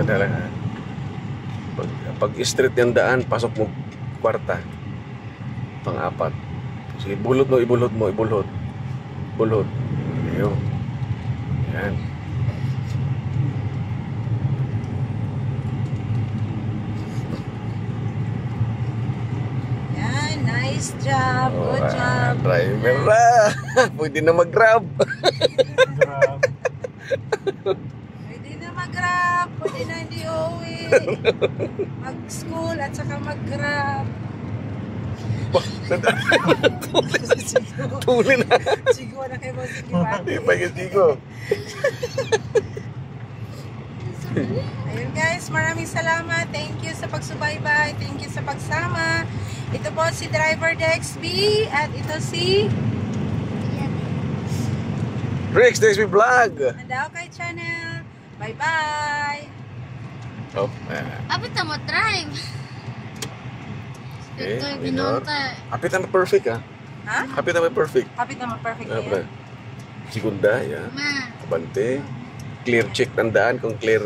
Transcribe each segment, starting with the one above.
Sadaran. Pag straight yung daan, pasok mo kwarta. Pang-apat. Sige, bulot mo, ibulot mo, ibulot. Bulot. Ayun. Yan. Yan, nice job. Good job. Driver na. Pwede na mag-grab. Pwede na mag-grab. Pwede na hindi uwi. Mag-school at saka mag-grab. Tuli na. Sigo na kayo. Sige ba? Hindi pa yung sigo. Ayun guys, maraming salamat. Thank you sa pagsubaybay. Thank you sa pagsama. Ito po si Driver DXB at ito si Rex, DXB Vlog. Nandaw kay channel. Bye-bye. Oh, Apit na mo drive. okay, Ito yung minor. binonta. Apit naman perfect, ha? Ha? Apit naman perfect. Kapit naman perfect Ah, yan. Segunda, yan. Ma. Abante. Clear check ng daan kung clear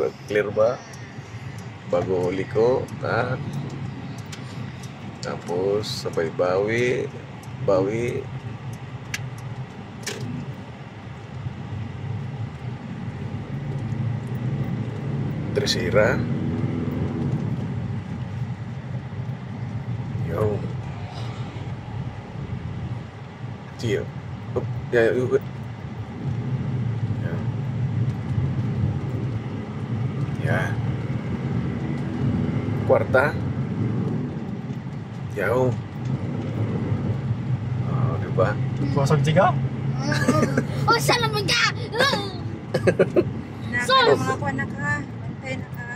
ba. Bago liko, ha? Tapos, sabay bawi. Bawi. Tresira. Yo. Tio. Oh, yeah, yeah. Yeah. Kwarta. Yo. Oh, diba? Busog tiga? Oh, salam mo ka! Nakaka mga kuha na ka. Bantay na ka.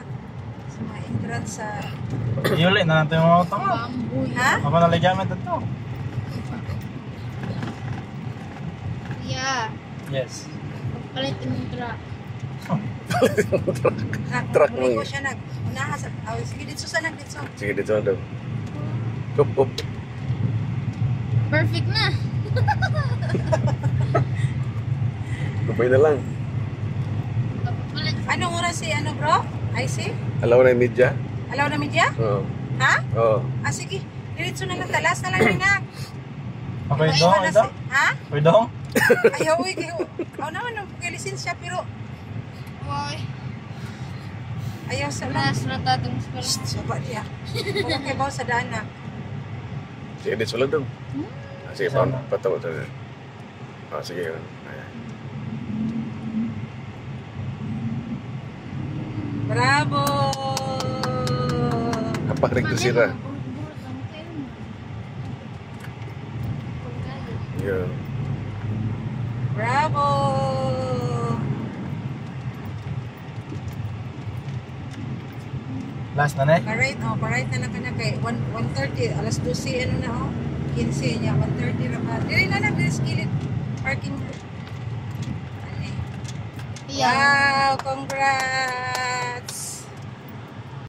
Sa mga entrance sa... Yuli na natin yung mga utang mo. Bamboy. Ha? Ako naligamit ito. Yeah. Yes. Palit yung truck. Truck Muli mo. ko siya nag... Unaha sa... Oh, sige, dito sa nag dito. Sige, dito na daw. Up, up. Perfect na. Kupay na lang. Palit. Anong oras si ano bro? IC? Alaw na yung media? Alaw na media? Oo. Ha? Oo. Ah, sige. Diretso na lang. Talas na lang rin na. Okay, Maiwan dong, na ito? Ha? Okay, dong? Ayaw, uy. Ako naman, kay lisensya, pero Boy. ayaw sa lang. Last na tatong spell. Soba niya. Kung kay baw sa daan na. Sige, dito lang daw. Ah, sige, patawa sa... Ah, sige. Ayan. Bravo! Naparing to sira. Yeah. Bravo! Last na na eh. Parade, oh, parade na lang ka na kay 1:30, alas 12, ano na, oh. 15 niya, 1:30 na ka. Dili na lang, dili skillet. Parking. Ani. Yeah. Wow, congrats!